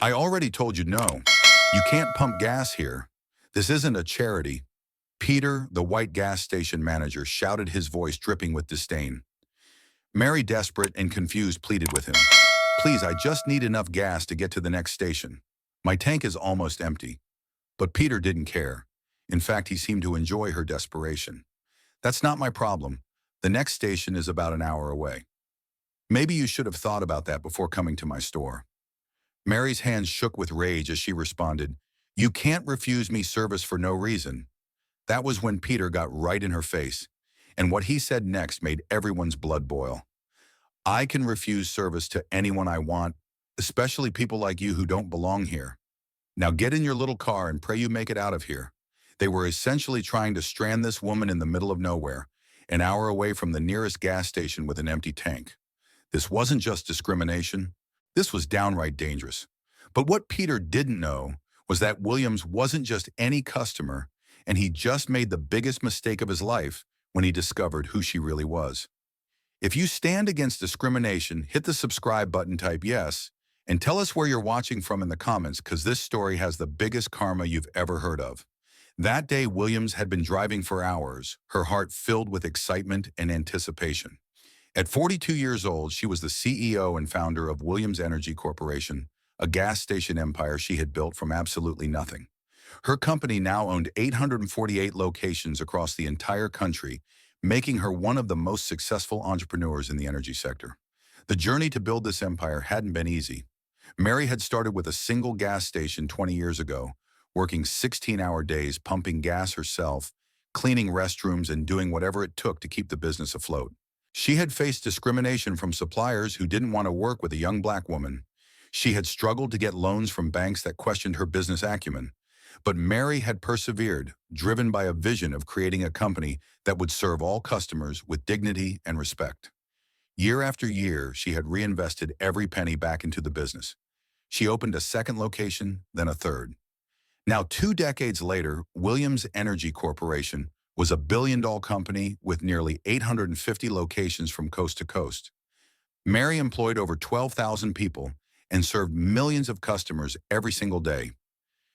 I already told you no. You can't pump gas here. This isn't a charity. Peter, the white gas station manager, shouted, his voice dripping with disdain. Mary, desperate and confused, pleaded with him. Please, I just need enough gas to get to the next station. My tank is almost empty. But Peter didn't care. In fact, he seemed to enjoy her desperation. That's not my problem. The next station is about an hour away. Maybe you should have thought about that before coming to my store. Mary's hands shook with rage as she responded, You can't refuse me service for no reason. That was when Peter got right in her face, and what he said next made everyone's blood boil. I can refuse service to anyone I want, especially people like you who don't belong here. Now get in your little car and pray you make it out of here. They were essentially trying to strand this woman in the middle of nowhere, an hour away from the nearest gas station with an empty tank. This wasn't just discrimination. This was downright dangerous. But what Peter didn't know was that Williams wasn't just any customer, and he just made the biggest mistake of his life when he discovered who she really was. If you stand against discrimination, hit the subscribe button, type yes, and tell us where you're watching from in the comments, because this story has the biggest karma you've ever heard of. That day, Williams had been driving for hours, her heart filled with excitement and anticipation. At 42 years old, she was the CEO and founder of Williams Energy Corporation, a gas station empire she had built from absolutely nothing. Her company now owned 848 locations across the entire country, making her one of the most successful entrepreneurs in the energy sector. The journey to build this empire hadn't been easy. Mary had started with a single gas station 20 years ago, working 16-hour days pumping gas herself, cleaning restrooms, and doing whatever it took to keep the business afloat. She had faced discrimination from suppliers who didn't want to work with a young black woman. She had struggled to get loans from banks that questioned her business acumen. But Mary had persevered, driven by a vision of creating a company that would serve all customers with dignity and respect. Year after year, she had reinvested every penny back into the business. She opened a second location, then a third. Now, 2 decades later, Williams Energy Corporation was a billion-dollar company with nearly 850 locations from coast to coast. Mary employed over 12,000 people and served millions of customers every single day.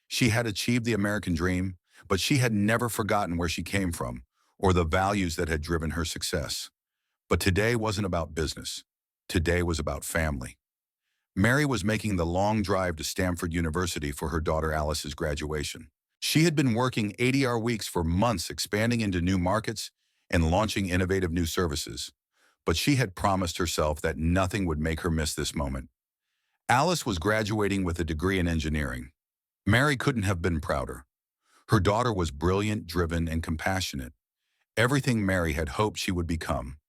She had achieved the American dream, but she had never forgotten where she came from or the values that had driven her success. But today wasn't about business. Today was about family. Mary was making the long drive to Stanford University for her daughter Alice's graduation. She had been working 80-hour weeks for months, expanding into new markets and launching innovative new services. But she had promised herself that nothing would make her miss this moment. Alice was graduating with a degree in engineering. Mary couldn't have been prouder. Her daughter was brilliant, driven, and compassionate. Everything Mary had hoped she would become.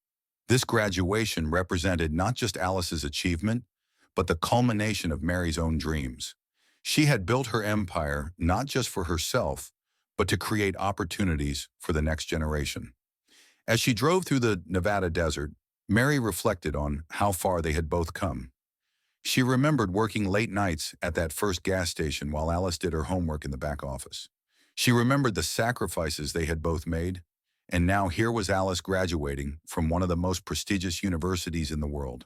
This graduation represented not just Alice's achievement, but the culmination of Mary's own dreams. She had built her empire not just for herself, but to create opportunities for the next generation. As she drove through the Nevada desert, Mary reflected on how far they had both come. She remembered working late nights at that first gas station while Alice did her homework in the back office. She remembered the sacrifices they had both made, and now here was Alice graduating from one of the most prestigious universities in the world.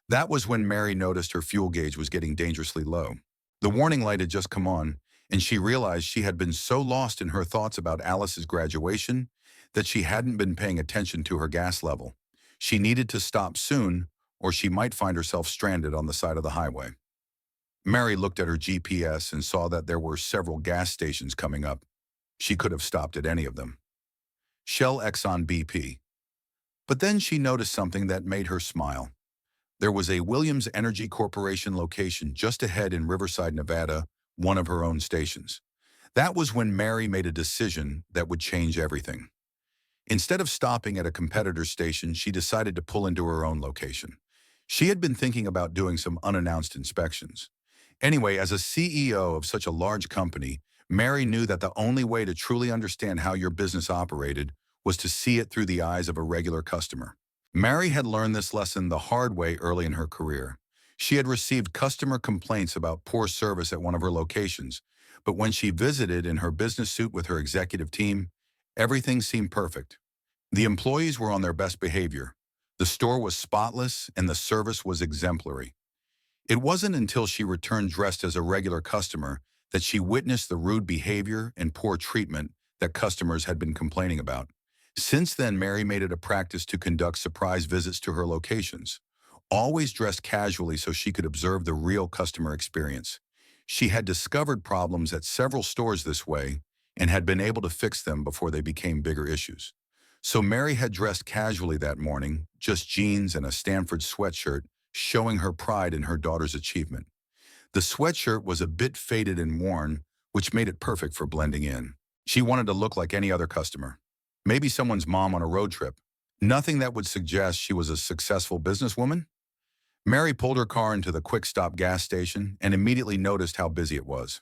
That was when Mary noticed her fuel gauge was getting dangerously low. The warning light had just come on, and she realized she had been so lost in her thoughts about Alice's graduation that she hadn't been paying attention to her gas level. She needed to stop soon, or she might find herself stranded on the side of the highway. Mary looked at her GPS and saw that there were several gas stations coming up. She could have stopped at any of them. Shell, Exxon, BP. But then she noticed something that made her smile. There was a Williams Energy Corporation location just ahead in Riverside, Nevada, one of her own stations. That was when Mary made a decision that would change everything. Instead of stopping at a competitor's station, she decided to pull into her own location. She had been thinking about doing some unannounced inspections. Anyway, as a CEO of such a large company, Mary knew that the only way to truly understand how your business operated was to see it through the eyes of a regular customer. Mary had learned this lesson the hard way early in her career. She had received customer complaints about poor service at one of her locations, but when she visited in her business suit with her executive team, everything seemed perfect. The employees were on their best behavior. The store was spotless and the service was exemplary. It wasn't until she returned dressed as a regular customer that she witnessed the rude behavior and poor treatment that customers had been complaining about. Since then, Mary made it a practice to conduct surprise visits to her locations, always dressed casually so she could observe the real customer experience. She had discovered problems at several stores this way and had been able to fix them before they became bigger issues. So Mary had dressed casually that morning, just jeans and a Stanford sweatshirt, showing her pride in her daughter's achievement. The sweatshirt was a bit faded and worn, which made it perfect for blending in. She wanted to look like any other customer. Maybe someone's mom on a road trip. Nothing that would suggest she was a successful businesswoman. Mary pulled her car into the quick-stop gas station and immediately noticed how busy it was.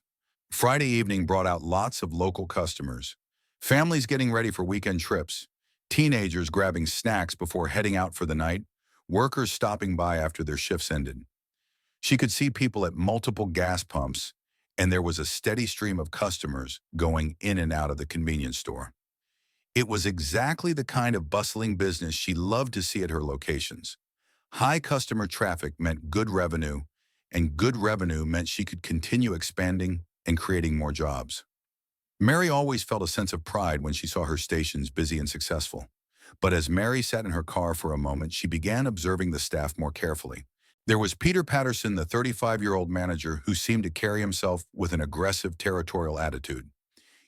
Friday evening brought out lots of local customers. Families getting ready for weekend trips. Teenagers grabbing snacks before heading out for the night. Workers stopping by after their shifts ended. She could see people at multiple gas pumps, and there was a steady stream of customers going in and out of the convenience store. It was exactly the kind of bustling business she loved to see at her locations. High customer traffic meant good revenue, and good revenue meant she could continue expanding and creating more jobs. Mary always felt a sense of pride when she saw her stations busy and successful. But as Mary sat in her car for a moment, she began observing the staff more carefully. There was Peter Patterson, the 35-year-old manager, who seemed to carry himself with an aggressive, territorial attitude.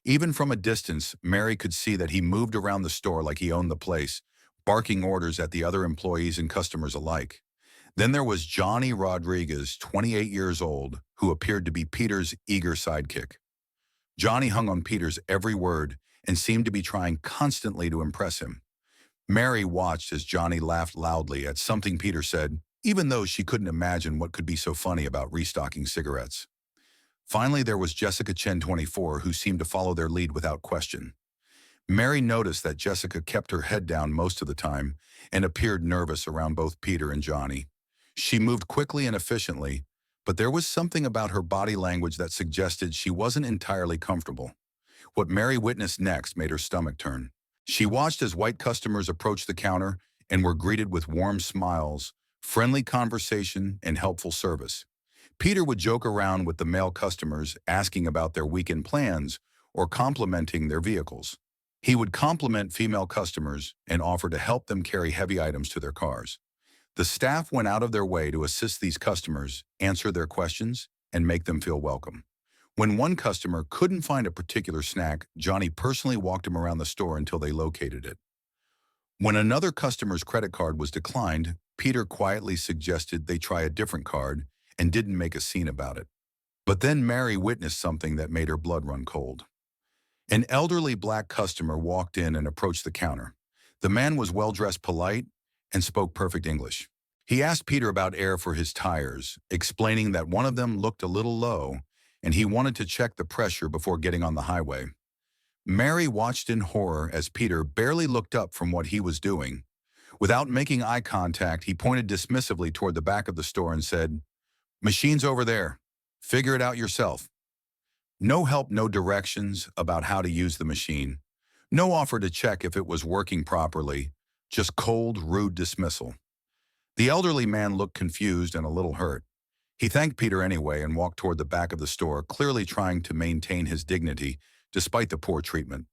Even from a distance, Mary could see that he moved around the store like he owned the place, barking orders at the other employees and customers alike. Then there was Johnny Rodriguez, 28 years old, who appeared to be Peter's eager sidekick. Johnny hung on Peter's every word and seemed to be trying constantly to impress him. Mary watched as Johnny laughed loudly at something Peter said, even though she couldn't imagine what could be so funny about restocking cigarettes. Finally, there was Jessica Chen, 24, who seemed to follow their lead without question. Mary noticed that Jessica kept her head down most of the time and appeared nervous around both Peter and Johnny. She moved quickly and efficiently, but there was something about her body language that suggested she wasn't entirely comfortable. What Mary witnessed next made her stomach turn. She watched as white customers approached the counter and were greeted with warm smiles, friendly conversation, and helpful service. Peter would joke around with the male customers, asking about their weekend plans or complimenting their vehicles. He would compliment female customers and offer to help them carry heavy items to their cars. The staff went out of their way to assist these customers, answer their questions, and make them feel welcome. When one customer couldn't find a particular snack, Johnny personally walked him around the store until they located it. When another customer's credit card was declined, Peter quietly suggested they try a different card and didn't make a scene about it. But then Mary witnessed something that made her blood run cold. An elderly black customer walked in and approached the counter. The man was well-dressed, polite, and spoke perfect English. He asked Peter about air for his tires, explaining that one of them looked a little low and he wanted to check the pressure before getting on the highway. Mary watched in horror as Peter barely looked up from what he was doing. Without making eye contact, he pointed dismissively toward the back of the store and said, "Machine's over there. Figure it out yourself." No help, no directions about how to use the machine. No offer to check if it was working properly, just cold, rude dismissal. The elderly man looked confused and a little hurt. He thanked Peter anyway and walked toward the back of the store, clearly trying to maintain his dignity despite the poor treatment.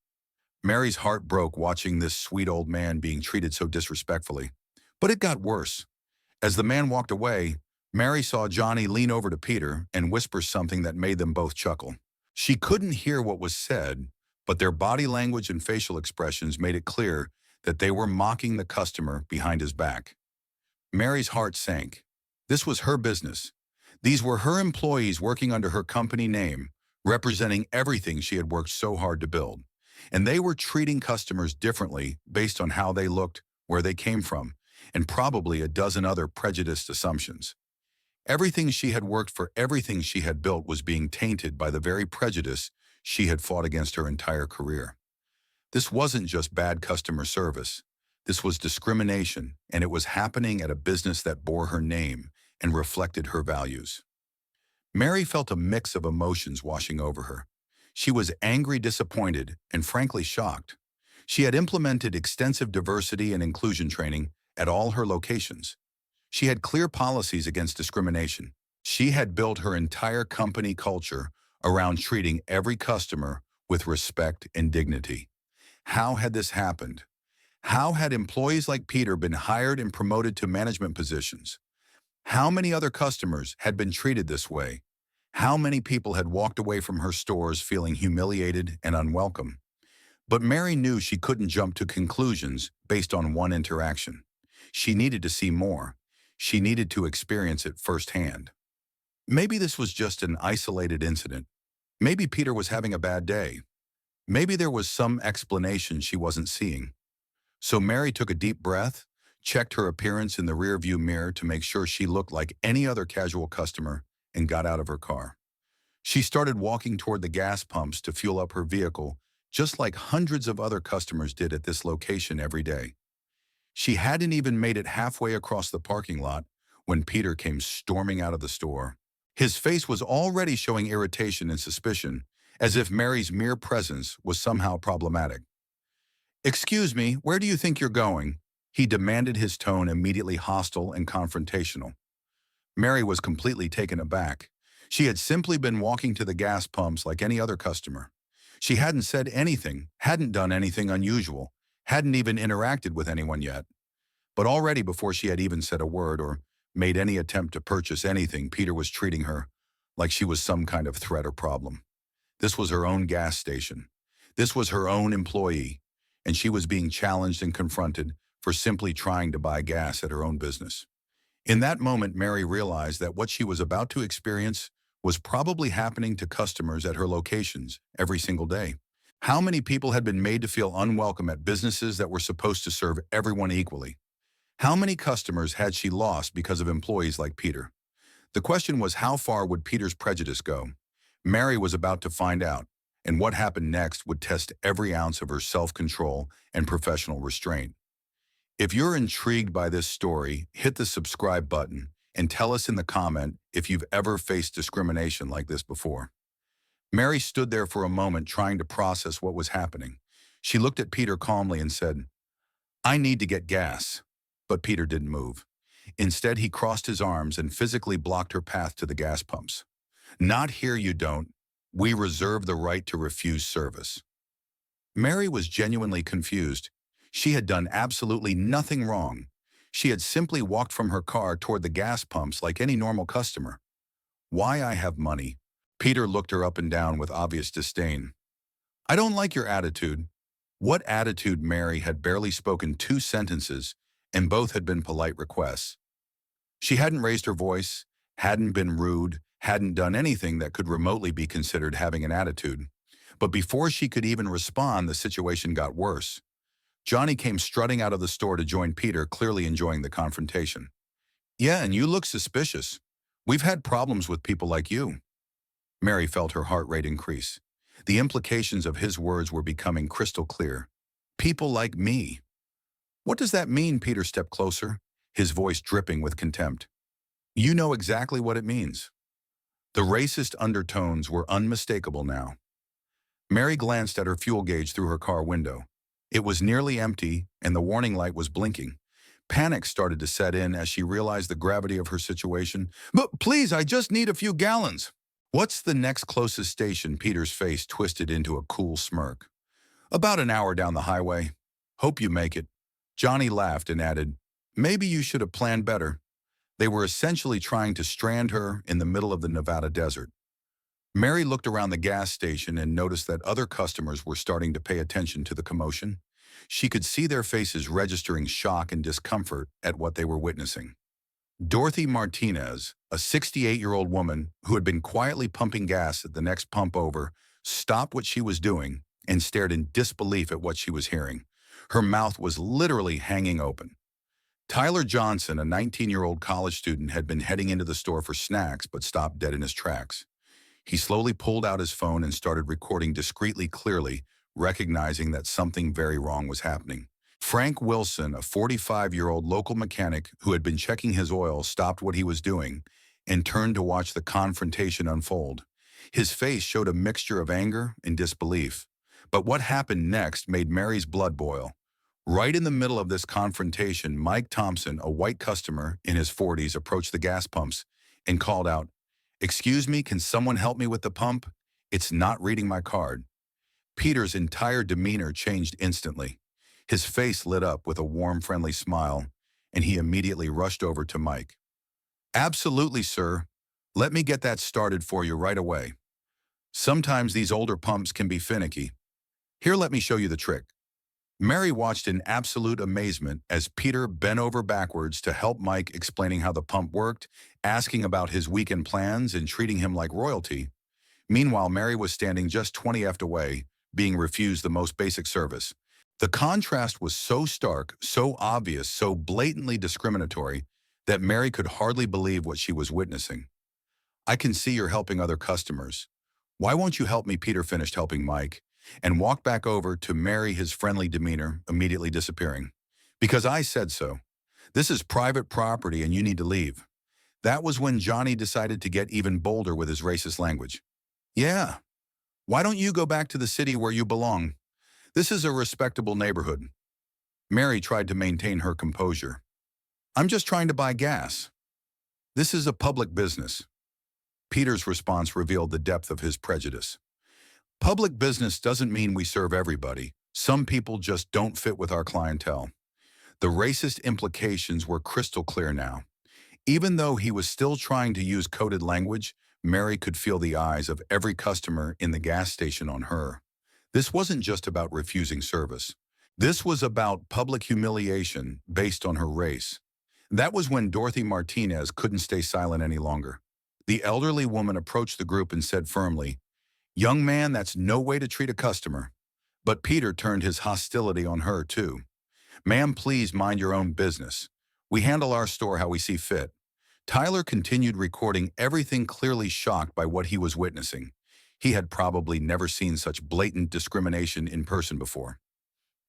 Mary's heart broke watching this sweet old man being treated so disrespectfully. But it got worse. As the man walked away, Mary saw Johnny lean over to Peter and whisper something that made them both chuckle. She couldn't hear what was said, but their body language and facial expressions made it clear that they were mocking the customer behind his back. Mary's heart sank. This was her business. These were her employees working under her company name, representing everything she had worked so hard to build. And they were treating customers differently based on how they looked, where they came from, and probably a dozen other prejudiced assumptions. Everything she had worked for, everything she had built was being tainted by the very prejudice she had fought against her entire career. This wasn't just bad customer service. This was discrimination, and it was happening at a business that bore her name and reflected her values. Mary felt a mix of emotions washing over her. She was angry, disappointed, and frankly shocked. She had implemented extensive diversity and inclusion training at all her locations. She had clear policies against discrimination. She had built her entire company culture around treating every customer with respect and dignity. How had this happened? How had employees like Peter been hired and promoted to management positions? How many other customers had been treated this way? How many people had walked away from her stores feeling humiliated and unwelcome? But Mary knew she couldn't jump to conclusions based on one interaction. She needed to see more. She needed to experience it firsthand. Maybe this was just an isolated incident. Maybe Peter was having a bad day. Maybe there was some explanation she wasn't seeing. So Mary took a deep breath, checked her appearance in the rearview mirror to make sure she looked like any other casual customer, and got out of her car. She started walking toward the gas pumps to fuel up her vehicle, just like hundreds of other customers did at this location every day. She hadn't even made it halfway across the parking lot when Peter came storming out of the store. His face was already showing irritation and suspicion, as if Mary's mere presence was somehow problematic. "Excuse me, where do you think you're going?" He demanded, his tone immediately hostile and confrontational. Mary was completely taken aback. She had simply been walking to the gas pumps like any other customer. She hadn't said anything, hadn't done anything unusual, hadn't even interacted with anyone yet. But already before she had even said a word or made any attempt to purchase anything, Peter was treating her like she was some kind of threat or problem. This was her own gas station. This was her own employee, and she was being challenged and confronted for simply trying to buy gas at her own business. In that moment, Mary realized that what she was about to experience was probably happening to customers at her locations every single day. How many people had been made to feel unwelcome at businesses that were supposed to serve everyone equally? How many customers had she lost because of employees like Peter? The question was, how far would Peter's prejudice go? Mary was about to find out, and what happened next would test every ounce of her self-control and professional restraint. If you're intrigued by this story, hit the subscribe button and tell us in the comment if you've ever faced discrimination like this before. Mary stood there for a moment trying to process what was happening. She looked at Peter calmly and said, "I need to get gas." But Peter didn't move. Instead, he crossed his arms and physically blocked her path to the gas pumps. "Not here, you don't. We reserve the right to refuse service." Mary was genuinely confused. She had done absolutely nothing wrong. She had simply walked from her car toward the gas pumps like any normal customer. "Why, I have money." Peter looked her up and down with obvious disdain. "I don't like your attitude." What attitude? Mary had barely spoken 2 sentences, and both had been polite requests. She hadn't raised her voice, hadn't been rude, hadn't done anything that could remotely be considered having an attitude. But before she could even respond, the situation got worse. Johnny came strutting out of the store to join Peter, clearly enjoying the confrontation. "Yeah, and you look suspicious. We've had problems with people like you." Mary felt her heart rate increase. The implications of his words were becoming crystal clear. "People like me." "What does that mean?" Peter stepped closer, his voice dripping with contempt. "You know exactly what it means." The racist undertones were unmistakable now. Mary glanced at her fuel gauge through her car window. It was nearly empty, and the warning light was blinking. Panic started to set in as she realized the gravity of her situation. "But please, I just need a few gallons." "What's the next closest station?" Peter's face twisted into a cool smirk. "About an hour down the highway. Hope you make it." Johnny laughed and added, "Maybe you should have planned better." They were essentially trying to strand her in the middle of the Nevada desert. Mary looked around the gas station and noticed that other customers were starting to pay attention to the commotion. She could see their faces registering shock and discomfort at what they were witnessing. Dorothy Martinez, a 68-year-old woman who had been quietly pumping gas at the next pump over, stopped what she was doing and stared in disbelief at what she was hearing. Her mouth was literally hanging open. Tyler Johnson, a 19-year-old college student, had been heading into the store for snacks but stopped dead in his tracks. He slowly pulled out his phone and started recording discreetly, clearly, recognizing that something very wrong was happening. Frank Wilson, a 45-year-old local mechanic who had been checking his oil, stopped what he was doing and turned to watch the confrontation unfold. His face showed a mixture of anger and disbelief. But what happened next made Mary's blood boil. Right in the middle of this confrontation, Mike Thompson, a white customer in his 40s, approached the gas pumps and called out, "Excuse me, can someone help me with the pump? It's not reading my card." Peter's entire demeanor changed instantly. His face lit up with a warm, friendly smile, and he immediately rushed over to Mike. "Absolutely, sir. Let me get that started for you right away. Sometimes these older pumps can be finicky. Here, let me show you the trick." Mary watched in absolute amazement as Peter bent over backwards to help Mike, explaining how the pump worked, asking about his weekend plans, and treating him like royalty. Meanwhile, Mary was standing just 20 feet away, being refused the most basic service. The contrast was so stark, so obvious, so blatantly discriminatory that Mary could hardly believe what she was witnessing. "I can see you're helping other customers. Why won't you help me?" Peter finished helping Mike and walked back over to Mary, his friendly demeanor immediately disappearing. "Because I said so. This is private property and you need to leave." That was when Johnny decided to get even bolder with his racist language. "Yeah, why don't you go back to the city where you belong? This is a respectable neighborhood." Mary tried to maintain her composure. "I'm just trying to buy gas. This is a public business." Peter's response revealed the depth of his prejudice. "Public business doesn't mean we serve everybody. Some people just don't fit with our clientele." The racist implications were crystal clear now. Even though he was still trying to use coded language, Mary could feel the eyes of every customer in the gas station on her. This wasn't just about refusing service. This was about public humiliation based on her race. That was when Dorothy Martinez couldn't stay silent any longer. The elderly woman approached the group and said firmly, "Young man, that's no way to treat a customer." But Peter turned his hostility on her too. "Ma'am, please mind your own business. We handle our store how we see fit." Tyler continued recording everything, clearly shocked by what he was witnessing. He had probably never seen such blatant discrimination in person before.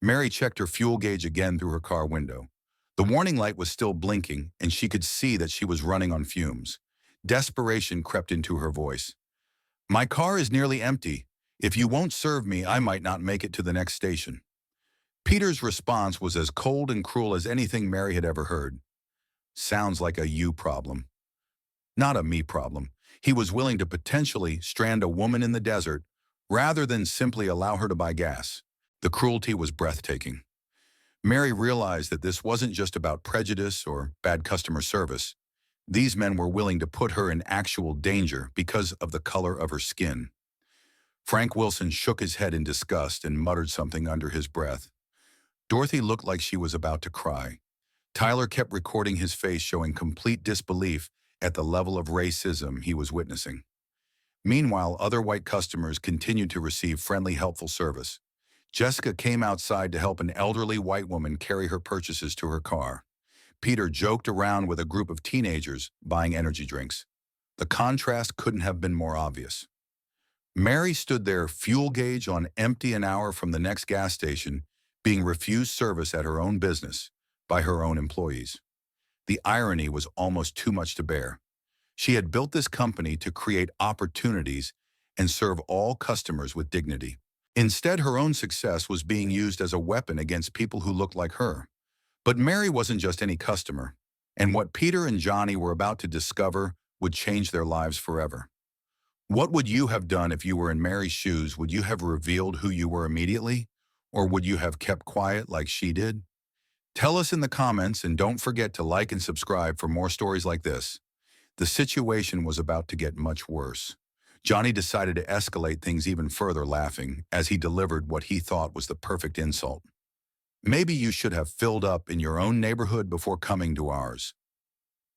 Mary checked her fuel gauge again through her car window. The warning light was still blinking, and she could see that she was running on fumes. Desperation crept into her voice. "My car is nearly empty. If you won't serve me, I might not make it to the next station." Peter's response was as cold and cruel as anything Mary had ever heard. "Sounds like a you problem, not a me problem." He was willing to potentially strand a woman in the desert rather than simply allow her to buy gas. The cruelty was breathtaking. Mary realized that this wasn't just about prejudice or bad customer service. These men were willing to put her in actual danger because of the color of her skin. Frank Wilson shook his head in disgust and muttered something under his breath. Dorothy looked like she was about to cry. Tyler kept recording his face, showing complete disbelief at the level of racism he was witnessing. Meanwhile, other white customers continued to receive friendly, helpful service. Jessica came outside to help an elderly white woman carry her purchases to her car. Peter joked around with a group of teenagers buying energy drinks. The contrast couldn't have been more obvious. Mary stood there, fuel gauge on empty, an hour from the next gas station, being refused service at her own business by her own employees. The irony was almost too much to bear. She had built this company to create opportunities and serve all customers with dignity. Instead, her own success was being used as a weapon against people who looked like her. But Mary wasn't just any customer, and what Peter and Johnny were about to discover would change their lives forever. What would you have done if you were in Mary's shoes? Would you have revealed who you were immediately? Or would you have kept quiet like she did? Tell us in the comments, and don't forget to like and subscribe for more stories like this. The situation was about to get much worse. Johnny decided to escalate things even further, laughing as he delivered what he thought was the perfect insult. "Maybe you should have filled up in your own neighborhood before coming to ours."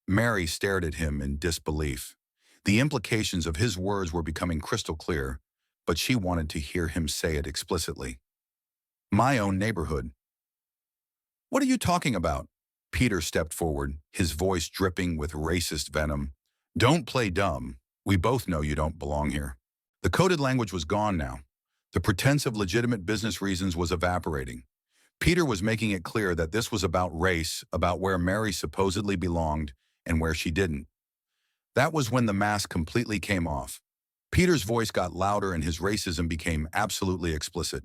Mary stared at him in disbelief. The implications of his words were becoming crystal clear, but she wanted to hear him say it explicitly. "My own neighborhood. What are you talking about?" Peter stepped forward, his voice dripping with racist venom. "Don't play dumb. We both know you don't belong here." The coded language was gone now. The pretense of legitimate business reasons was evaporating. Peter was making it clear that this was about race, about where Mary supposedly belonged and where she didn't. That was when the mask completely came off. Peter's voice got louder and his racism became absolutely explicit.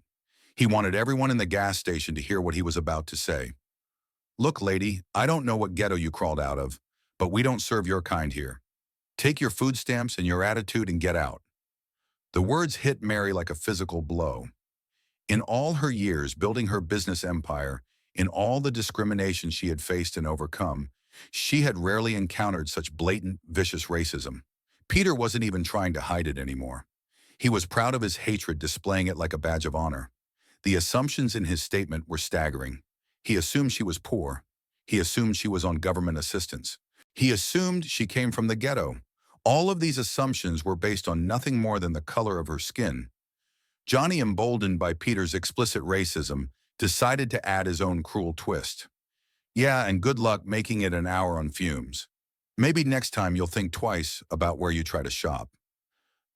He wanted everyone in the gas station to hear what he was about to say. "Look, lady, I don't know what ghetto you crawled out of, but we don't serve your kind here. Take your food stamps and your attitude and get out. The words hit Mary like a physical blow. In all her years building her business empire, in all the discrimination she had faced and overcome, she had rarely encountered such blatant, vicious racism. Peter wasn't even trying to hide it anymore. He was proud of his hatred, displaying it like a badge of honor. The assumptions in his statement were staggering. He assumed she was poor. He assumed she was on government assistance. He assumed she came from the ghetto. All of these assumptions were based on nothing more than the color of her skin. Johnny, emboldened by Peter's explicit racism, decided to add his own cruel twist. Yeah, and good luck making it an hour on fumes. Maybe next time you'll think twice about where you try to shop.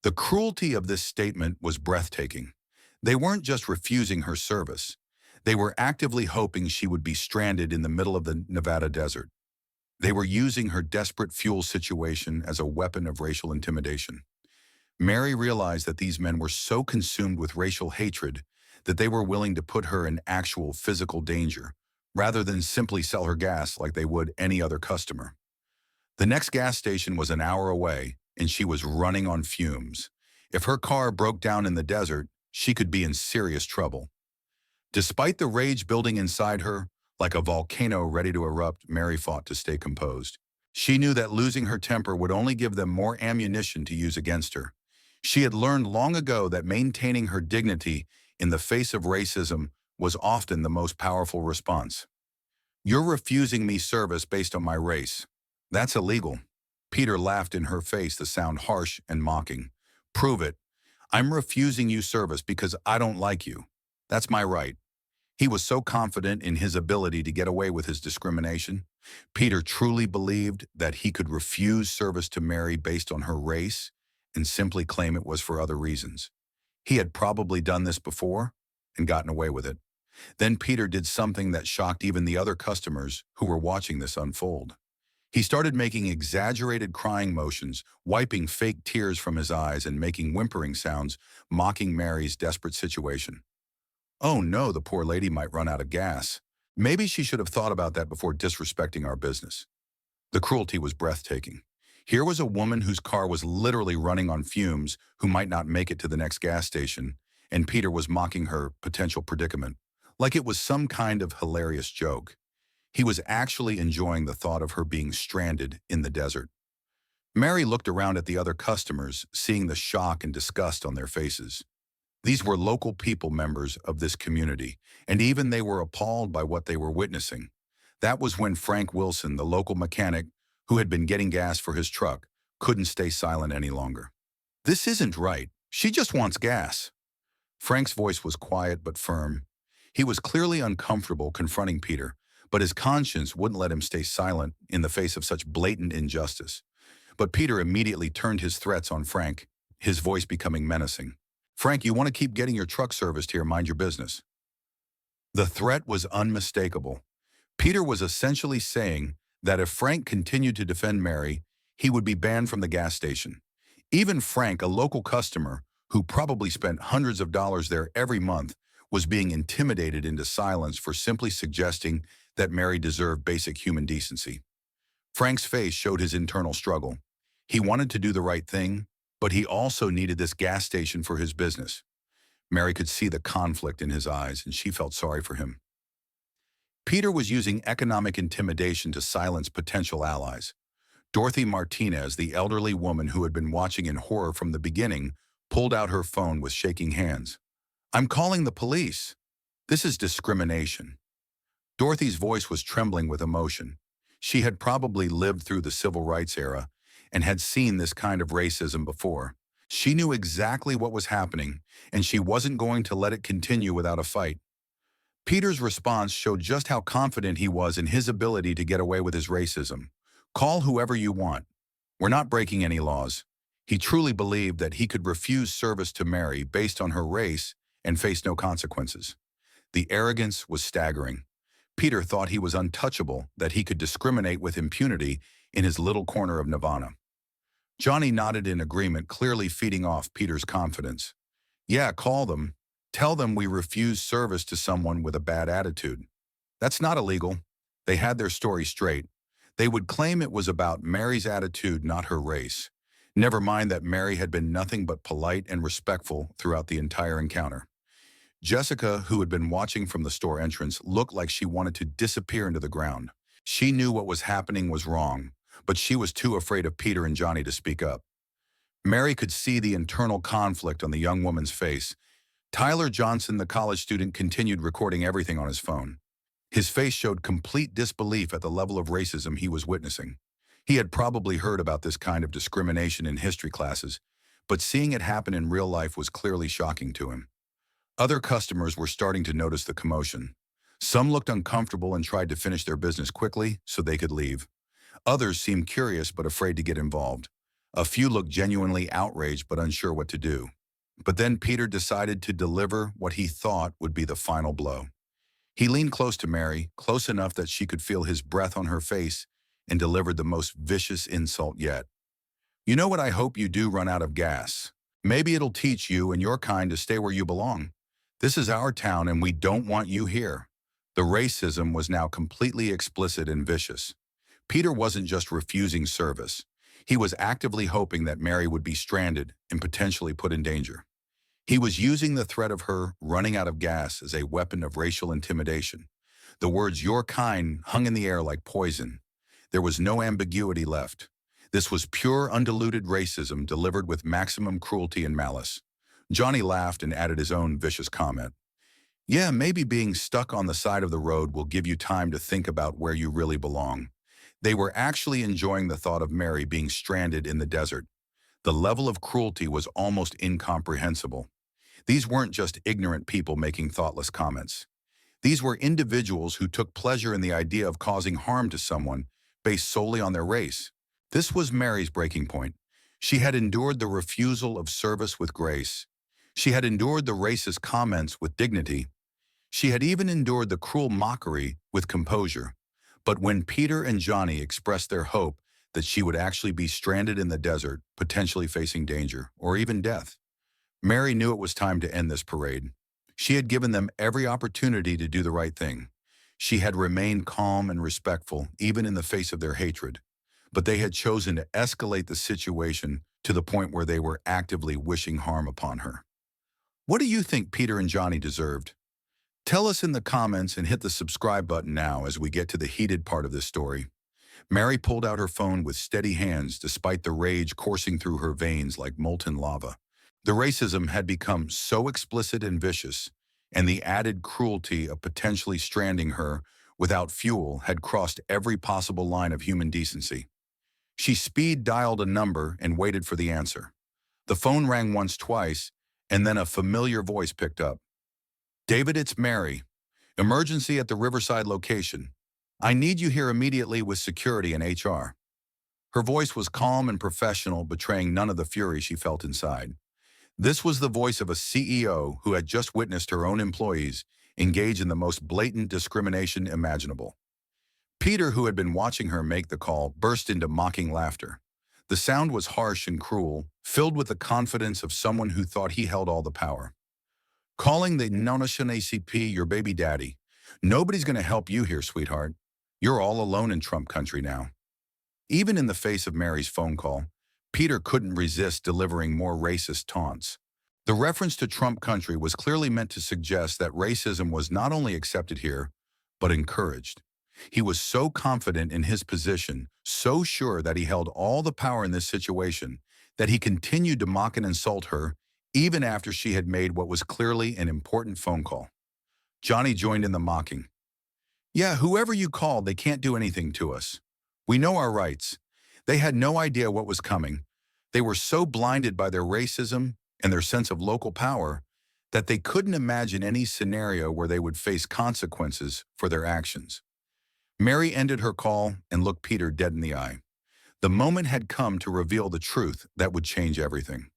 The cruelty of this statement was breathtaking. They weren't just refusing her service. They were actively hoping she would be stranded in the middle of the Nevada desert. They were using her desperate fuel situation as a weapon of racial intimidation. Mary realized that these men were so consumed with racial hatred that they were willing to put her in actual physical danger, rather than simply sell her gas like they would any other customer. The next gas station was an hour away, and she was running on fumes. If her car broke down in the desert, she could be in serious trouble. Despite the rage building inside her, like a volcano ready to erupt, Mary fought to stay composed. She knew that losing her temper would only give them more ammunition to use against her. She had learned long ago that maintaining her dignity in the face of racism was often the most powerful response. You're refusing me service based on my race. That's illegal. Peter laughed in her face, the sound harsh and mocking. Prove it. I'm refusing you service because I don't like you. That's my right. He was so confident in his ability to get away with his discrimination. Peter truly believed that he could refuse service to Mary based on her race and simply claim it was for other reasons. He had probably done this before and gotten away with it. Then Peter did something that shocked even the other customers who were watching this unfold. He started making exaggerated crying motions, wiping fake tears from his eyes and making whimpering sounds, mocking Mary's desperate situation. Oh no, the poor lady might run out of gas. Maybe she should have thought about that before disrespecting our business. The cruelty was breathtaking. Here was a woman whose car was literally running on fumes, who might not make it to the next gas station, and Peter was mocking her potential predicament, like it was some kind of hilarious joke. He was actually enjoying the thought of her being stranded in the desert. Mary looked around at the other customers, seeing the shock and disgust on their faces. These were local people, members of this community, and even they were appalled by what they were witnessing. That was when Frank Wilson, the local mechanic who had been getting gas for his truck, couldn't stay silent any longer. This isn't right. She just wants gas. Frank's voice was quiet but firm. He was clearly uncomfortable confronting Peter, but his conscience wouldn't let him stay silent in the face of such blatant injustice. But Peter immediately turned his threats on Frank, his voice becoming menacing. Frank, you want to keep getting your truck serviced here, mind your business. The threat was unmistakable. Peter was essentially saying that if Frank continued to defend Mary, he would be banned from the gas station. Even Frank, a local customer who probably spent hundreds of dollars there every month, was being intimidated into silence for simply suggesting that Mary deserved basic human decency. Frank's face showed his internal struggle. He wanted to do the right thing, but he also needed this gas station for his business. Mary could see the conflict in his eyes, and she felt sorry for him. Peter was using economic intimidation to silence potential allies. Dorothy Martinez, the elderly woman who had been watching in horror from the beginning, pulled out her phone with shaking hands. I'm calling the police. This is discrimination. Dorothy's voice was trembling with emotion. She had probably lived through the civil rights era and had seen this kind of racism before. She knew exactly what was happening, and she wasn't going to let it continue without a fight. Peter's response showed just how confident he was in his ability to get away with his racism. Call whoever you want. We're not breaking any laws. He truly believed that he could refuse service to Mary based on her race and face no consequences. The arrogance was staggering. Peter thought he was untouchable, that he could discriminate with impunity in his little corner of Nirvana. Johnny nodded in agreement, clearly feeding off Peter's confidence. Yeah, call them. Tell them we refuse service to someone with a bad attitude. That's not illegal. They had their story straight. They would claim it was about Mary's attitude, not her race. Never mind that Mary had been nothing but polite and respectful throughout the entire encounter. Jessica, who had been watching from the store entrance, looked like she wanted to disappear into the ground. She knew what was happening was wrong, but she was too afraid of Peter and Johnny to speak up. Mary could see the internal conflict on the young woman's face. Tyler Johnson, the college student, continued recording everything on his phone. His face showed complete disbelief at the level of racism he was witnessing. He had probably heard about this kind of discrimination in history classes, but seeing it happen in real life was clearly shocking to him. Other customers were starting to notice the commotion. Some looked uncomfortable and tried to finish their business quickly so they could leave. Others seemed curious but afraid to get involved. A few looked genuinely outraged but unsure what to do. But then Peter decided to deliver what he thought would be the final blow. He leaned close to Mary, close enough that she could feel his breath on her face, and delivered the most vicious insult yet. "You know what I hope you do run out of gas. Maybe it'll teach you and your kind to stay where you belong. This is our town and we don't want you here." The racism was now completely explicit and vicious. Peter wasn't just refusing service. He was actively hoping that Mary would be stranded and potentially put in danger. He was using the threat of her running out of gas as a weapon of racial intimidation. The words "your kind" hung in the air like poison. There was no ambiguity left. This was pure, undiluted racism delivered with maximum cruelty and malice. Johnny laughed and added his own vicious comment. "Yeah, maybe being stuck on the side of the road will give you time to think about where you really belong." They were actually enjoying the thought of Mary being stranded in the desert. The level of cruelty was almost incomprehensible. These weren't just ignorant people making thoughtless comments. These were individuals who took pleasure in the idea of causing harm to someone based solely on their race. This was Mary's breaking point. She had endured the refusal of service with grace. She had endured the racist comments with dignity. She had even endured the cruel mockery with composure. But when Peter and Johnny expressed their hope that she would actually be stranded in the desert, potentially facing danger, or even death, Mary knew it was time to end this parade. She had given them every opportunity to do the right thing. She had remained calm and respectful, even in the face of their hatred. But they had chosen to escalate the situation to the point where they were actively wishing harm upon her. What do you think Peter and Johnny deserved? Tell us in the comments and hit the subscribe button now as we get to the heated part of this story. Mary pulled out her phone with steady hands despite the rage coursing through her veins like molten lava. The racism had become so explicit and vicious, and the added cruelty of potentially stranding her without fuel had crossed every possible line of human decency. She speed dialed a number and waited for the answer. The phone rang once, twice, and then a familiar voice picked up. "David, it's Mary. Emergency at the Riverside location. I need you here immediately with security and HR." Her voice was calm and professional, betraying none of the fury she felt inside. This was the voice of a CEO who had just witnessed her own employees engage in the most blatant discrimination imaginable. Peter, who had been watching her make the call, burst into mocking laughter. The sound was harsh and cruel, filled with the confidence of someone who thought he held all the power. "Calling the Nonation ACP your baby daddy. Nobody's going to help you here, sweetheart. You're all alone in Trump country now." Even in the face of Mary's phone call, Peter couldn't resist delivering more racist taunts. The reference to Trump country was clearly meant to suggest that racism was not only accepted here, but encouraged. He was so confident in his position, so sure that he held all the power in this situation, that he continued to mock and insult her even after she had made what was clearly an important phone call. Johnny joined in the mocking. "Yeah, whoever you called, they can't do anything to us. We know our rights." They had no idea what was coming. They were so blinded by their racism and their sense of local power that they couldn't imagine any scenario where they would face consequences for their actions. Mary ended her call and looked Peter dead in the eye. The moment had come to reveal the truth that would change everything.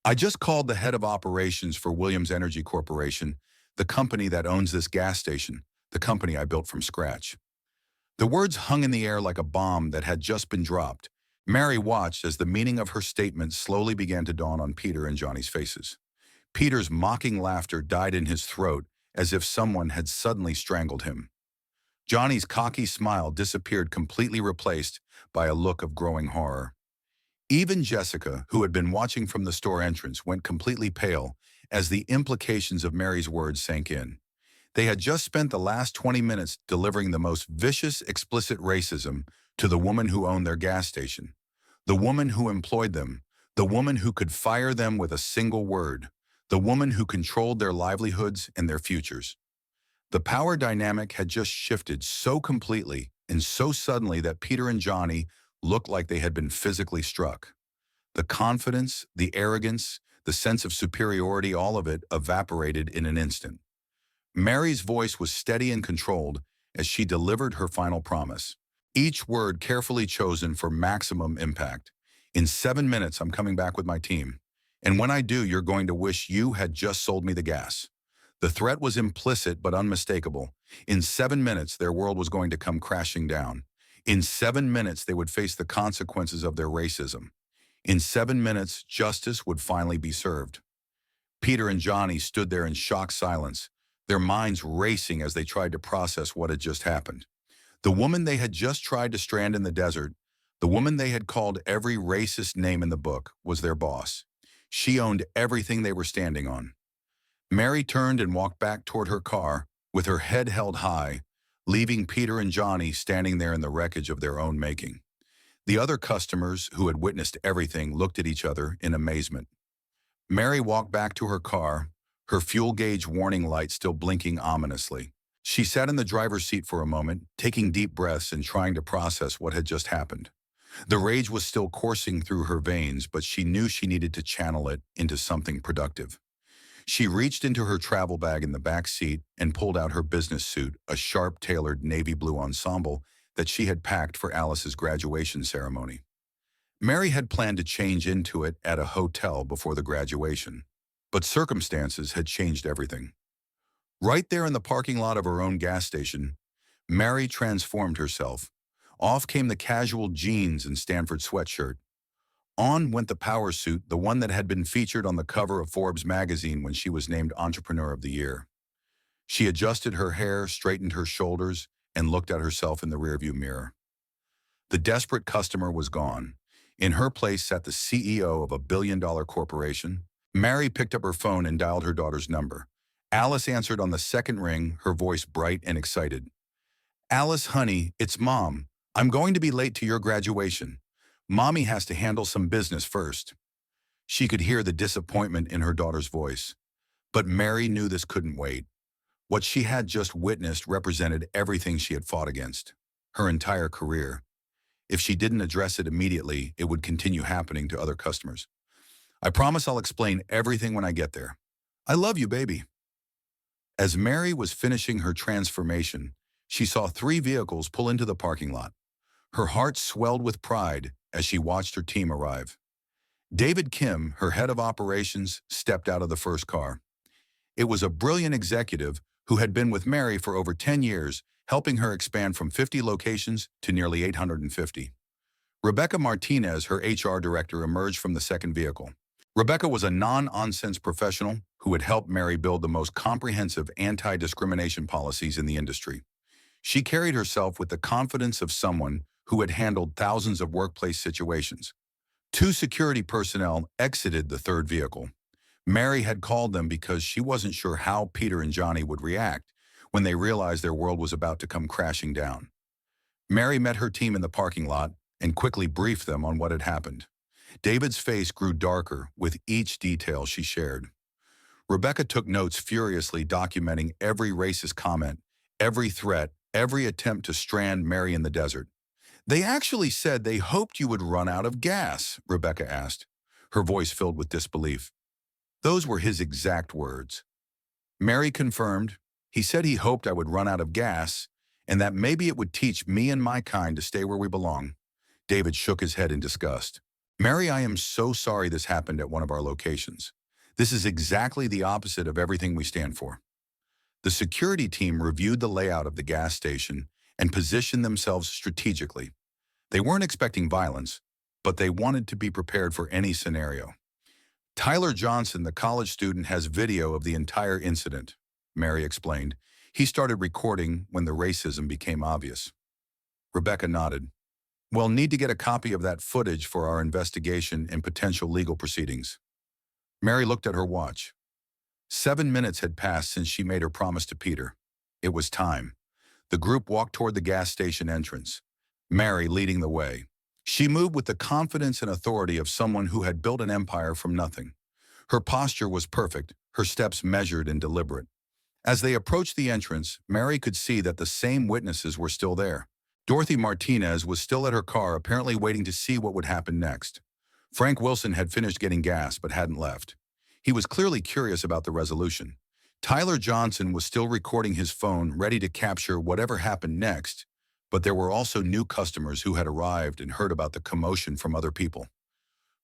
"I just called the head of operations for Williams Energy Corporation, the company that owns this gas station, the company I built from scratch." The words hung in the air like a bomb that had just been dropped. Mary watched as the meaning of her statement slowly began to dawn on Peter and Johnny's faces. Peter's mocking laughter died in his throat as if someone had suddenly strangled him. Johnny's cocky smile disappeared, completely replaced by a look of growing horror. Even Jessica, who had been watching from the store entrance, went completely pale as the implications of Mary's words sank in. They had just spent the last 20 minutes delivering the most vicious, explicit racism to the woman who owned their gas station, the woman who employed them, the woman who could fire them with a single word, the woman who controlled their livelihoods and their futures. The power dynamic had just shifted so completely and so suddenly that Peter and Johnny looked like they had been physically struck. The confidence, the arrogance, the sense of superiority, all of it evaporated in an instant. Mary's voice was steady and controlled as she delivered her final promise, each word carefully chosen for maximum impact. In 7 minutes, I'm coming back with my team. And when I do, you're going to wish you had just sold me the gas. The threat was implicit but unmistakable. In 7 minutes, their world was going to come crashing down. In 7 minutes, they would face the consequences of their racism. In 7 minutes, justice would finally be served. Peter and Johnny stood there in shocked silence, their minds racing as they tried to process what had just happened. The woman they had just tried to strand in the desert, the woman they had called every racist name in the book, was their boss. She owned everything they were standing on. Mary turned and walked back toward her car, with her head held high, leaving Peter and Johnny standing there in the wreckage of their own making. The other customers, who had witnessed everything, looked at each other in amazement. Mary walked back to her car, her fuel gauge warning light still blinking ominously. She sat in the driver's seat for a moment, taking deep breaths and trying to process what had just happened. The rage was still coursing through her veins, but she knew she needed to channel it into something productive. She reached into her travel bag in the back seat and pulled out her business suit, a sharp, tailored navy blue ensemble that she had packed for Alice's graduation ceremony. Mary had planned to change into it at a hotel before the graduation, but circumstances had changed everything. Right there in the parking lot of her own gas station, Mary transformed herself. Off came the casual jeans and Stanford sweatshirt. On went the power suit, the one that had been featured on the cover of Forbes magazine when she was named Entrepreneur of the Year. She adjusted her hair, straightened her shoulders, and looked at herself in the rearview mirror. The desperate customer was gone. In her place sat the CEO of a billion-dollar corporation. Mary picked up her phone and dialed her daughter's number. Alice answered on the second ring, her voice bright and excited. "Alice, honey, it's Mom. I'm going to be late to your graduation. Mommy has to handle some business first." She could hear the disappointment in her daughter's voice. But Mary knew this couldn't wait. What she had just witnessed represented everything she had fought against, her entire career. If she didn't address it immediately, it would continue happening to other customers. "I promise I'll explain everything when I get there. I love you, baby." As Mary was finishing her transformation, she saw 3 vehicles pull into the parking lot. Her heart swelled with pride as she watched her team arrive. David Kim, her head of operations, stepped out of the first car. It was a brilliant executive who had been with Mary for over 10 years, helping her expand from 50 locations to nearly 850. Rebecca Martinez, her HR director, emerged from the second vehicle. Rebecca was a non-nonsense professional who had helped Mary build the most comprehensive anti-discrimination policies in the industry. She carried herself with the confidence of someone who had handled thousands of workplace situations. 2 security personnel exited the third vehicle. Mary had called them because she wasn't sure how Peter and Johnny would react when they realized their world was about to come crashing down. Mary met her team in the parking lot and quickly briefed them on what had happened. David's face grew darker with each detail she shared. Rebecca took notes, furiously documenting every racist comment, every threat, every attempt to strand Mary in the desert. "They actually said they hoped you would run out of gas," Rebecca asked, her voice filled with disbelief. "Those were his exact words." Mary confirmed, "He said he hoped I would run out of gas and that maybe it would teach me and my kind to stay where we belong." David shook his head in disgust. "Mary, I am so sorry this happened at one of our locations. This is exactly the opposite of everything we stand for." The security team reviewed the layout of the gas station and positioned themselves strategically. They weren't expecting violence, but they wanted to be prepared for any scenario. "Tyler Johnson, the college student, has video of the entire incident," Mary explained. He started recording when the racism became obvious. Rebecca nodded. We'll need to get a copy of that footage for our investigation and potential legal proceedings. Mary looked at her watch. 7 minutes had passed since she made her promise to Peter. It was time. The group walked toward the gas station entrance, Mary leading the way. She moved with the confidence and authority of someone who had built an empire from nothing. Her posture was perfect, her steps measured and deliberate. As they approached the entrance, Mary could see that the same witnesses were still there. Dorothy Martinez was still at her car, apparently waiting to see what would happen next. Frank Wilson had finished getting gas but hadn't left. He was clearly curious about the resolution. Tyler Johnson was still recording his phone, ready to capture whatever happened next, but there were also new customers who had arrived and heard about the commotion from other people.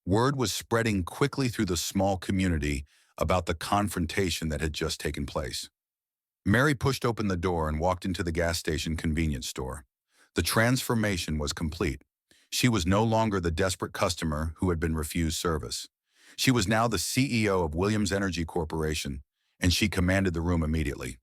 Word was spreading quickly through the small community about the confrontation that had just taken place. Mary pushed open the door and walked into the gas station convenience store. The transformation was complete. She was no longer the desperate customer who had been refused service. She was now the CEO of Williams Energy Corporation, and she commanded the room immediately.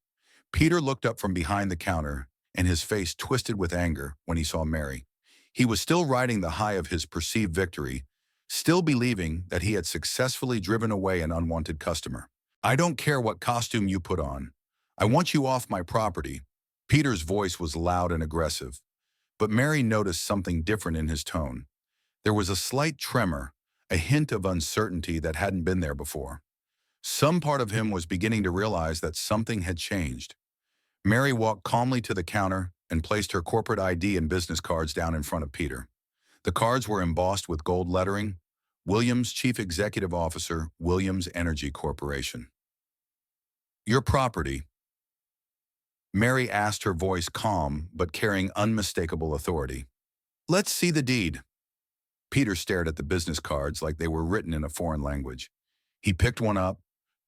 Peter looked up from behind the counter, and his face twisted with anger when he saw Mary. He was still riding the high of his perceived victory, still believing that he had successfully driven away an unwanted customer. I don't care what costume you put on. I want you off my property. Peter's voice was loud and aggressive, but Mary noticed something different in his tone. There was a slight tremor, a hint of uncertainty that hadn't been there before. Some part of him was beginning to realize that something had changed. Mary walked calmly to the counter and placed her corporate ID and business cards down in front of Peter. The cards were embossed with gold lettering, Williams Chief Executive Officer, Williams Energy Corporation. Your property. Mary asked, her voice calm but carrying unmistakable authority. Let's see the deed. Peter stared at the business cards like they were written in a foreign language. He picked one up,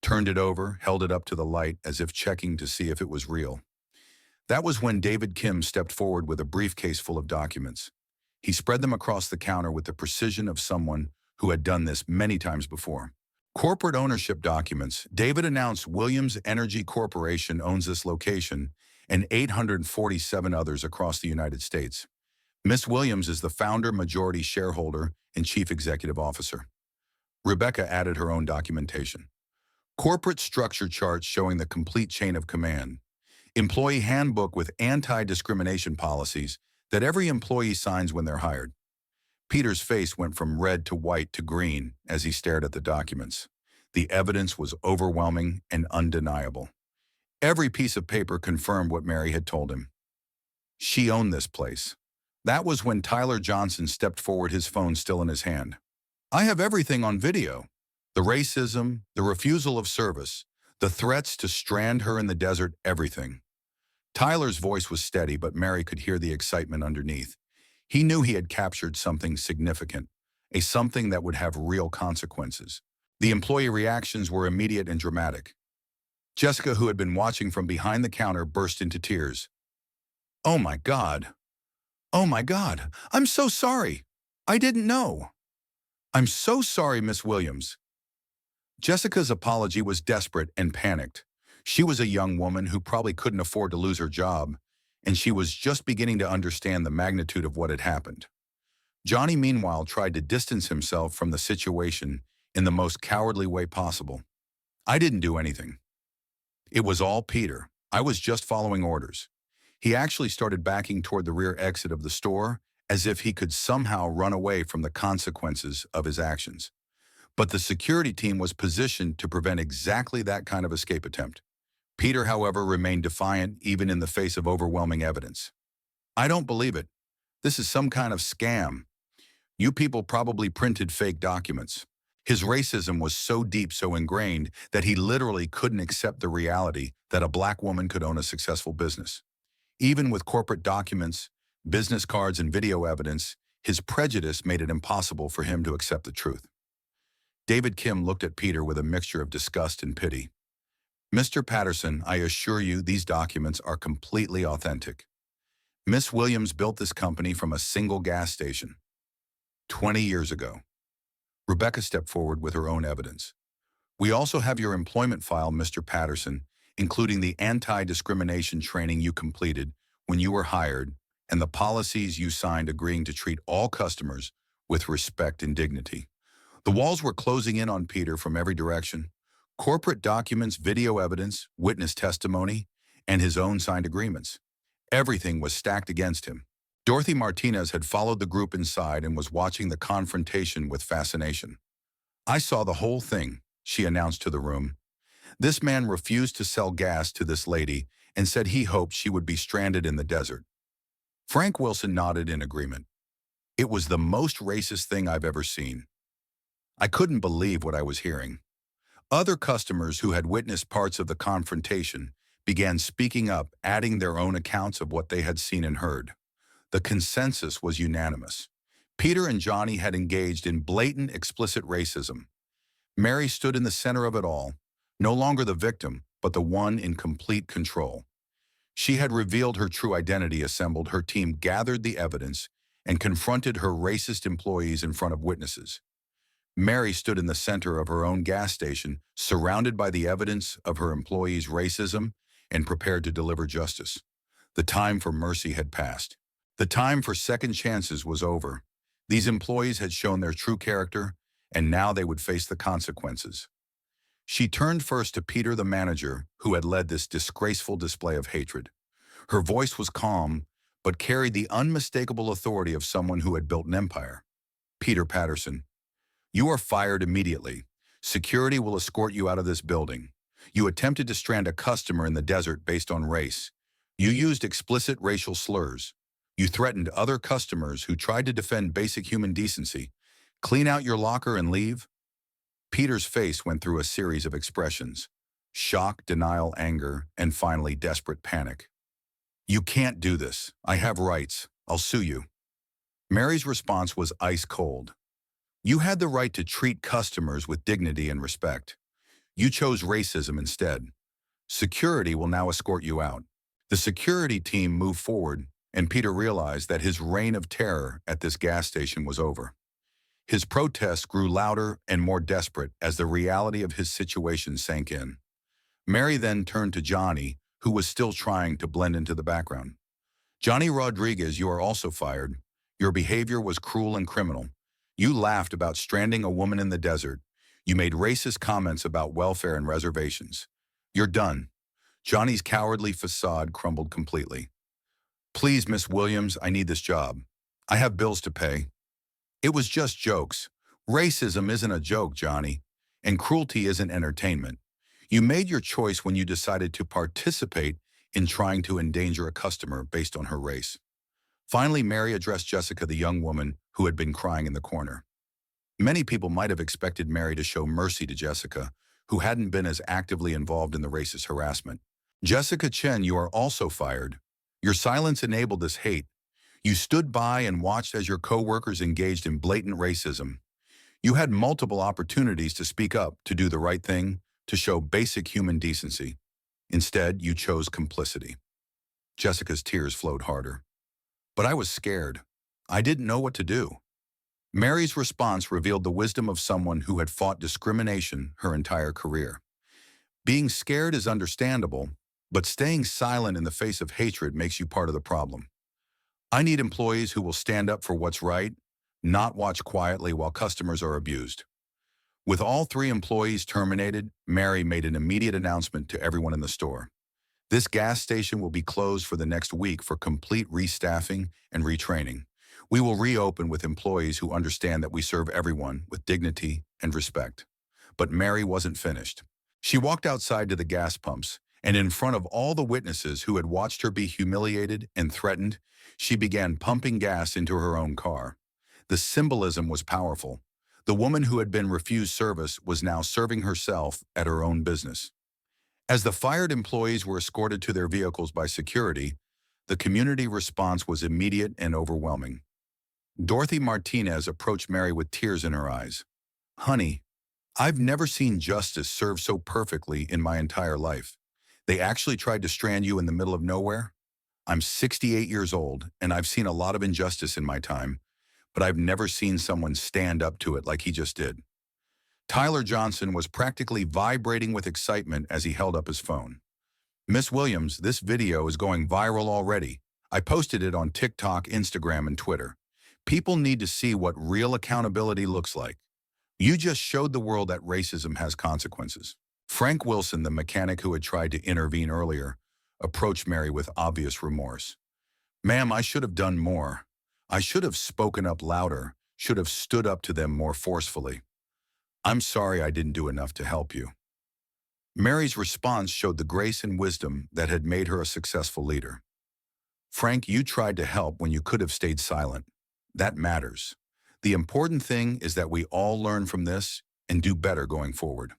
turned it over, held it up to the light as if checking to see if it was real. That was when David Kim stepped forward with a briefcase full of documents. He spread them across the counter with the precision of someone who had done this many times before. Corporate ownership documents. David announced Williams Energy Corporation owns this location and 847 others across the United States. Miss Williams is the founder, majority shareholder, and chief executive officer. Rebecca added her own documentation. Corporate structure charts showing the complete chain of command. Employee handbook with anti-discrimination policies that every employee signs when they're hired. Peter's face went from red to white to green as he stared at the documents. The evidence was overwhelming and undeniable. Every piece of paper confirmed what Mary had told him. She owned this place. That was when Tyler Johnson stepped forward, his phone still in his hand. I have everything on video. The racism, the refusal of service, the threats to strand her in the desert, everything. Tyler's voice was steady, but Mary could hear the excitement underneath. He knew he had captured something significant, a something that would have real consequences. The employee reactions were immediate and dramatic. Jessica, who had been watching from behind the counter, burst into tears. Oh my God. Oh my God. I'm so sorry. I didn't know. I'm so sorry, Miss Williams. Jessica's apology was desperate and panicked. She was a young woman who probably couldn't afford to lose her job, and she was just beginning to understand the magnitude of what had happened. Johnny, meanwhile, tried to distance himself from the situation in the most cowardly way possible. I didn't do anything. It was all Peter. I was just following orders. He actually started backing toward the rear exit of the store as if he could somehow run away from the consequences of his actions. But the security team was positioned to prevent exactly that kind of escape attempt. Peter, however, remained defiant even in the face of overwhelming evidence. I don't believe it. This is some kind of scam. You people probably printed fake documents. His racism was so deep, so ingrained, that he literally couldn't accept the reality that a black woman could own a successful business. Even with corporate documents, business cards, and video evidence, his prejudice made it impossible for him to accept the truth. David Kim looked at Peter with a mixture of disgust and pity. Mr. Patterson, I assure you these documents are completely authentic. Miss Williams built this company from a single gas station 20 years ago. Rebecca stepped forward with her own evidence. We also have your employment file, Mr. Patterson. including the anti-discrimination training you completed when you were hired and the policies you signed agreeing to treat all customers with respect and dignity. The walls were closing in on Peter from every direction. Corporate documents, video evidence, witness testimony, and his own signed agreements. Everything was stacked against him. Dorothy Martinez had followed the group inside and was watching the confrontation with fascination. "I saw the whole thing," she announced to the room. "This man refused to sell gas to this lady and said he hoped she would be stranded in the desert." Frank Wilson nodded in agreement. "It was the most racist thing I've ever seen." I couldn't believe what I was hearing. Other customers who had witnessed parts of the confrontation began speaking up, adding their own accounts of what they had seen and heard. The consensus was unanimous. Peter and Johnny had engaged in blatant, explicit racism. Mary stood in the center of it all, no longer the victim, but the one in complete control. She had revealed her true identity, assembled her team, gathered the evidence, and confronted her racist employees in front of witnesses. Mary stood in the center of her own gas station, surrounded by the evidence of her employees' racism, and prepared to deliver justice. The time for mercy had passed. The time for second chances was over. These employees had shown their true character, and now they would face the consequences. She turned first to Peter, the manager, who had led this disgraceful display of hatred. Her voice was calm, but carried the unmistakable authority of someone who had built an empire. "Peter Patterson, you are fired immediately. Security will escort you out of this building. You attempted to strand a customer in the desert based on race. You used explicit racial slurs. You threatened other customers who tried to defend basic human decency. Clean out your locker and leave." Peter's face went through a series of expressions: shock, denial, anger, and finally desperate panic. "You can't do this. I have rights. I'll sue you." Mary's response was ice cold. "You had the right to treat customers with dignity and respect. You chose racism instead. Security will now escort you out." The security team moved forward, and Peter realized that his reign of terror at this gas station was over. His protests grew louder and more desperate as the reality of his situation sank in. Mary then turned to Johnny, who was still trying to blend into the background. "Johnny Rodriguez, you are also fired. Your behavior was cruel and criminal. You laughed about stranding a woman in the desert. You made racist comments about welfare and reservations. You're done." Johnny's cowardly facade crumbled completely. "Please, Miss Williams, I need this job. I have bills to pay." "It was just jokes. Racism isn't a joke, Johnny, and cruelty isn't entertainment. You made your choice when you decided to participate in trying to endanger a customer based on her race." Finally, Mary addressed Jessica, the young woman who had been crying in the corner. Many people might have expected Mary to show mercy to Jessica, who hadn't been as actively involved in the racist harassment. "Jessica Chen, you are also fired. Your silence enabled this hate. You stood by and watched as your co-workers engaged in blatant racism. You had multiple opportunities to speak up, to do the right thing, to show basic human decency. Instead, you chose complicity." Jessica's tears flowed harder. "But I was scared. I didn't know what to do." Mary's response revealed the wisdom of someone who had fought discrimination her entire career. Being scared is understandable, but staying silent in the face of hatred makes you part of the problem. I need employees who will stand up for what's right, not watch quietly while customers are abused. With all 3 employees terminated, Mary made an immediate announcement to everyone in the store. "This gas station will be closed for the next week for complete restaffing and retraining. We will reopen with employees who understand that we serve everyone with dignity and respect." But Mary wasn't finished. She walked outside to the gas pumps, and in front of all the witnesses who had watched her be humiliated and threatened, she began pumping gas into her own car. The symbolism was powerful. The woman who had been refused service was now serving herself at her own business. As the fired employees were escorted to their vehicles by security, the community response was immediate and overwhelming. Dorothy Martinez approached Mary with tears in her eyes. "Honey, I've never seen justice served so perfectly in my entire life. They actually tried to strand you in the middle of nowhere? I'm 68 years old, and I've seen a lot of injustice in my time, but I've never seen someone stand up to it like he just did." Tyler Johnson was practically vibrating with excitement as he held up his phone. Miss Williams, this video is going viral already. I posted it on TikTok, Instagram, and Twitter. People need to see what real accountability looks like. You just showed the world that racism has consequences. Frank Wilson, the mechanic who had tried to intervene earlier, approached Mary with obvious remorse. Ma'am, I should have done more. I should have spoken up louder, should have stood up to them more forcefully. I'm sorry I didn't do enough to help you. Mary's response showed the grace and wisdom that had made her a successful leader. Frank, you tried to help when you could have stayed silent. That matters. The important thing is that we all learn from this and do better going forward.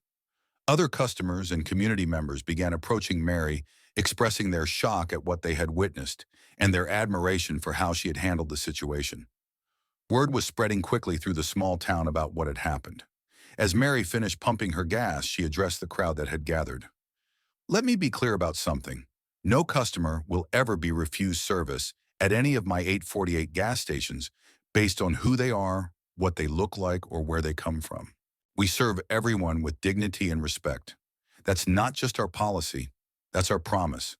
Other customers and community members began approaching Mary, expressing their shock at what they had witnessed and their admiration for how she had handled the situation. Word was spreading quickly through the small town about what had happened. As Mary finished pumping her gas, she addressed the crowd that had gathered. Let me be clear about something. No customer will ever be refused service at any of my 848 gas stations based on who they are, what they look like, or where they come from. We serve everyone with dignity and respect. That's not just our policy, that's our promise.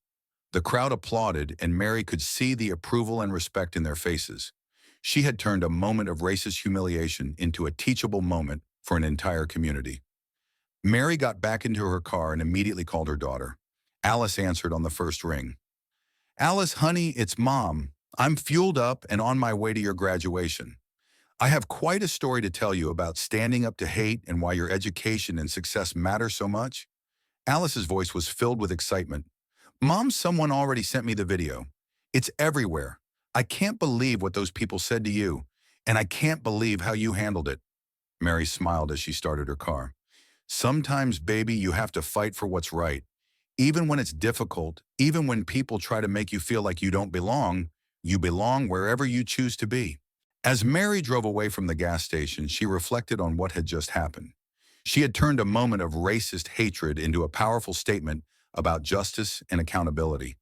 The crowd applauded, and Mary could see the approval and respect in their faces. She had turned a moment of racist humiliation into a teachable moment for an entire community. Mary got back into her car and immediately called her daughter. Alice answered on the first ring. Alice, honey, it's Mom. I'm fueled up and on my way to your graduation. I have quite a story to tell you about standing up to hate and why your education and success matter so much. Alice's voice was filled with excitement. Mom, someone already sent me the video. It's everywhere. I can't believe what those people said to you, and I can't believe how you handled it. Mary smiled as she started her car. Sometimes, baby, you have to fight for what's right. Even when it's difficult, even when people try to make you feel like you don't belong, you belong wherever you choose to be. As Mary drove away from the gas station, she reflected on what had just happened. She had turned a moment of racist hatred into a powerful statement about justice and accountability.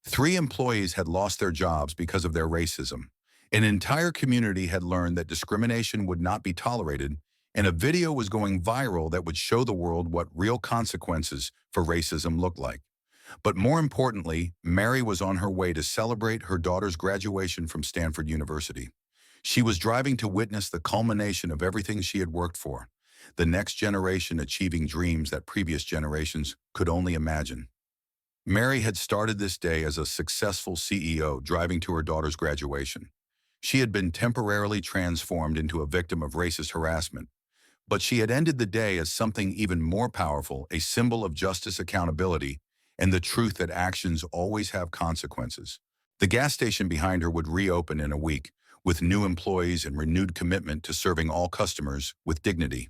3 employees had lost their jobs because of their racism. An entire community had learned that discrimination would not be tolerated, and a video was going viral that would show the world what real consequences for racism looked like. But more importantly, Mary was on her way to celebrate her daughter's graduation from Stanford University. She was driving to witness the culmination of everything she had worked for, the next generation achieving dreams that previous generations could only imagine. Mary had started this day as a successful CEO driving to her daughter's graduation. She had been temporarily transformed into a victim of racist harassment, but she had ended the day as something even more powerful, a symbol of justice, accountability, and the truth that actions always have consequences. The gas station behind her would reopen in a week, with new employees and renewed commitment to serving all customers with dignity.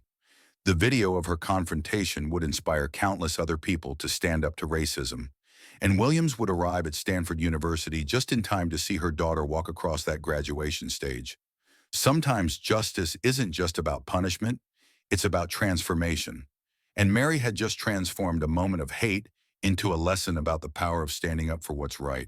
The video of her confrontation would inspire countless other people to stand up to racism, and Williams would arrive at Stanford University just in time to see her daughter walk across that graduation stage. Sometimes justice isn't just about punishment, it's about transformation. And Mary had just transformed a moment of hate into a lesson about the power of standing up for what's right.